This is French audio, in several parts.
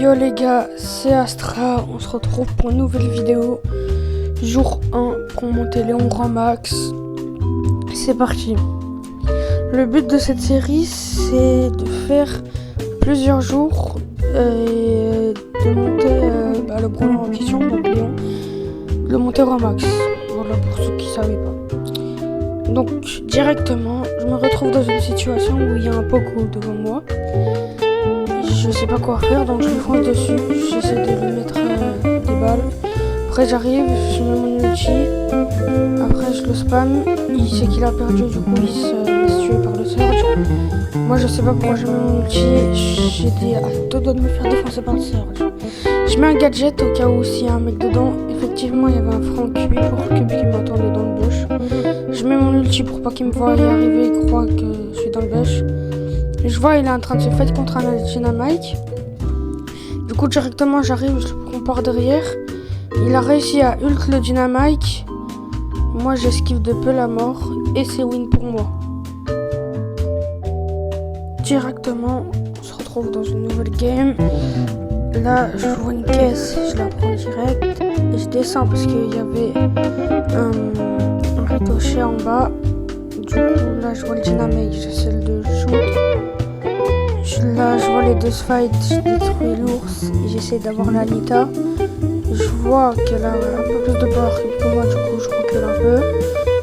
Yo les gars, c'est Astra, on se retrouve pour une nouvelle vidéo. Jour 1 pour monter Léon Grand Max. C'est parti. Le but de cette série, c'est de faire plusieurs jours et de monter le brawler en question, donc Léon, de le monter Grand Max. Voilà pour ceux qui ne savaient pas. Donc directement, je me retrouve dans une situation où il y a un Poco devant moi. Je sais pas quoi faire, donc je lui fonce dessus, j'essaie de lui mettre des balles. Après j'arrive, je mets mon ulti, après je le spam, il sait qu'il a perdu, du coup il se laisse tuer par le Surge. Moi je sais pas pourquoi je mets mon ulti, j'étais à deux doigts de me faire défoncer par le Surge. Je mets un gadget au cas où s'il y a un mec dedans. Effectivement il y avait un Franck 8 pour cube qui m'attendait dans le bush. Je mets mon ulti pour pas qu'il me voie y arriver et croit que je suis dans le bush. Je vois il est en train de se fight contre un dynamite. Du coup directement j'arrive, je le prends par derrière. Il a réussi à ult le dynamite. Moi j'esquive de peu la mort et c'est win pour moi. Directement on se retrouve dans une nouvelle game. Là je vois une caisse, je la prends direct et je descends parce qu'il y avait un ricochet en bas. Du coup là je vois le dynamite, j'essaie de shoot. Là je vois les deux se fight, je détruis l'ours et j'essaie d'avoir la Nita. Je vois qu'elle a un peu plus de power cube que moi, du coup je recule un peu.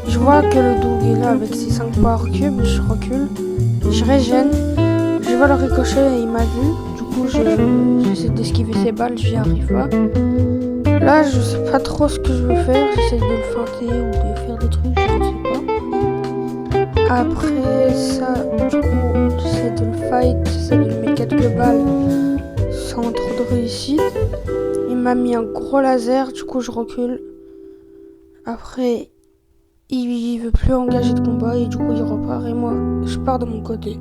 Je vois que le Doug est là avec ses 5 power cubes, je recule. Je régène, je vois le ricochet et il m'a vu. Du coup j'essaie d'esquiver ses balles, j'y arrive pas. Là je sais pas trop ce que je veux faire, j'essaie de le feinter ou de faire des trucs, je ne sais pas. Après ça, du coup, j'essaie de le fight, j'essaie de lui mettre quelques balles sans trop de réussite. Il m'a mis un gros laser, du coup je recule. Après, il veut plus engager de combat et du coup il repart et moi je pars de mon côté.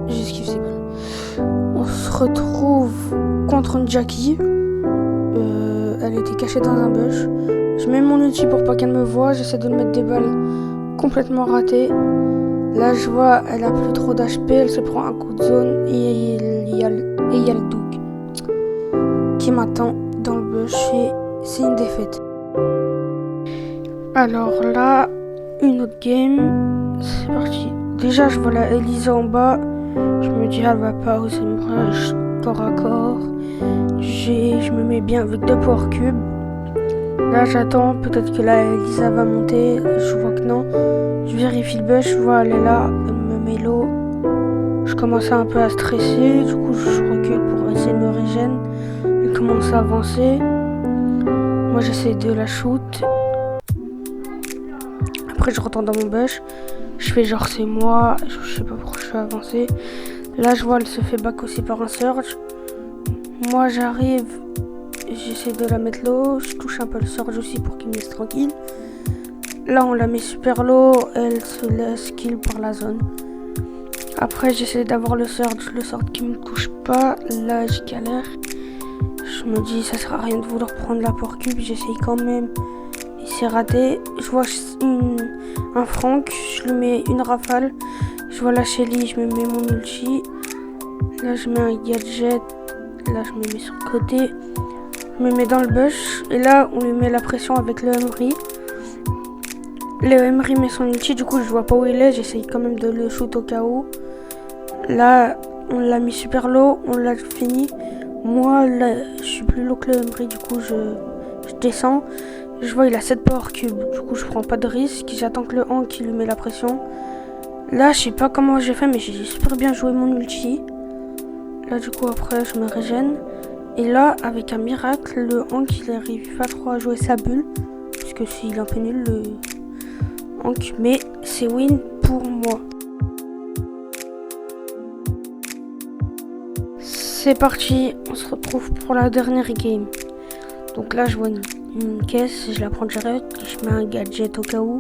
J'esquive ses balles. On se retrouve contre une Jackie. Elle était cachée dans un bush. Je mets mon ulti pour pas qu'elle me voie, j'essaie de lui mettre des balles complètement ratées. Là je vois, elle a plus trop d'HP, elle se prend un coup de zone et il y a le Doug qui m'attend dans le bush et c'est une défaite. Alors là, une autre game, c'est parti. Déjà je vois la Elisa en bas, je me dis elle va pas oser me rush corps à corps. Je me mets bien avec 2 power cubes. Là j'attends, peut-être que la Elisa va monter, je vois que non. Je vérifie le bush, je vois elle est là, elle me met l'eau. Je commence un peu à stresser, du coup je recule pour essayer de me régénérer. Elle commence à avancer. Moi j'essaie de la shoot. Après je retourne dans mon bush. Je fais genre c'est moi, je sais pas pourquoi je suis avancé. Là je vois elle se fait back aussi par un Surge. Moi j'arrive, j'essaie de la mettre low, je touche un peu le Surge aussi pour qu'il me laisse tranquille. Là on la met super low, elle se laisse kill par la zone. Après j'essaie d'avoir le Surge qui me touche pas, là je galère. Je me dis ça sert à rien de vouloir prendre la power cube, j'essaye quand même. Et c'est raté, je vois un Franck, je lui mets une rafale. Je vois la Shelly, je me mets mon ulti. Là je mets un gadget. Là je me mets sur le côté, je me mets dans le bush et là on lui met la pression avec le Emery. Le Emery met son ulti, du coup je vois pas où il est, j'essaye quand même de le shoot au cas où. Là on l'a mis super low, on l'a fini. Moi là je suis plus low que le Emery, du coup je descends. Je vois il a 7 power cubes, du coup je prends pas de risque, j'attends que le Hank qui lui met la pression. Là je sais pas comment j'ai fait mais j'ai super bien joué mon ulti. Là du coup après je me régène. Et là avec un miracle le Hank il arrive pas trop à jouer sa bulle. Parce que s'il est un peu nul le Hank. Mais c'est win pour moi. C'est parti, on se retrouve pour la dernière game. Donc là je vois une caisse, je la prends direct. Je mets un gadget au cas où.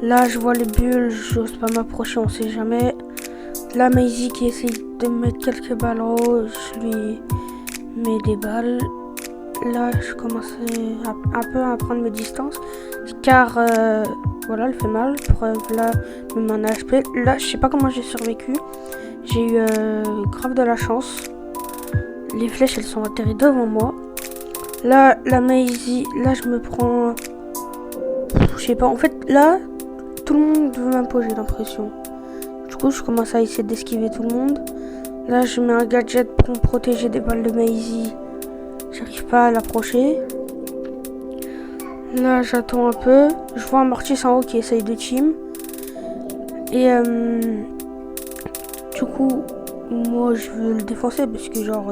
Là je vois les bulles, j'ose pas m'approcher, on sait jamais. Là Maisie qui essaye de me mettre quelques balles en haut, je lui mets des balles. Là je commence un peu à prendre mes distances car voilà elle fait mal. Preuve là même un HP. Là je sais pas comment j'ai survécu J'ai eu grave de la chance. Les flèches, elles sont atterries devant moi. Là, la Maisie, là, je me prends... Je sais pas, en fait, là, tout le monde veut m'imposer, j'ai l'impression. Du coup, je commence à essayer d'esquiver tout le monde. Là, je mets un gadget pour me protéger des balles de Maisie. J'arrive pas à l'approcher. Là, j'attends un peu. Je vois un Mortis en haut qui essaye de team. Et du coup, moi, je veux le défoncer parce que genre...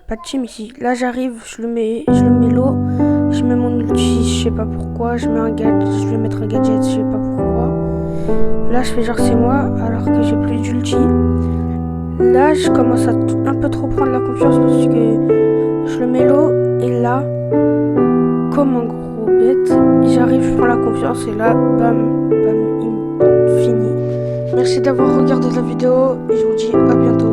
pas de team ici. Là, j'arrive, je le mets low. Je mets mon ulti, je sais pas pourquoi. Je vais mettre un gadget, je sais pas pourquoi. Là, je fais genre c'est moi, alors que j'ai plus d'ulti. Là, je commence à un peu trop prendre la confiance parce que je le mets low. Et là, comme un gros bête, j'arrive, je prends la confiance. Et là, bam, bam, il finit. Merci d'avoir regardé la vidéo et je vous dis à bientôt.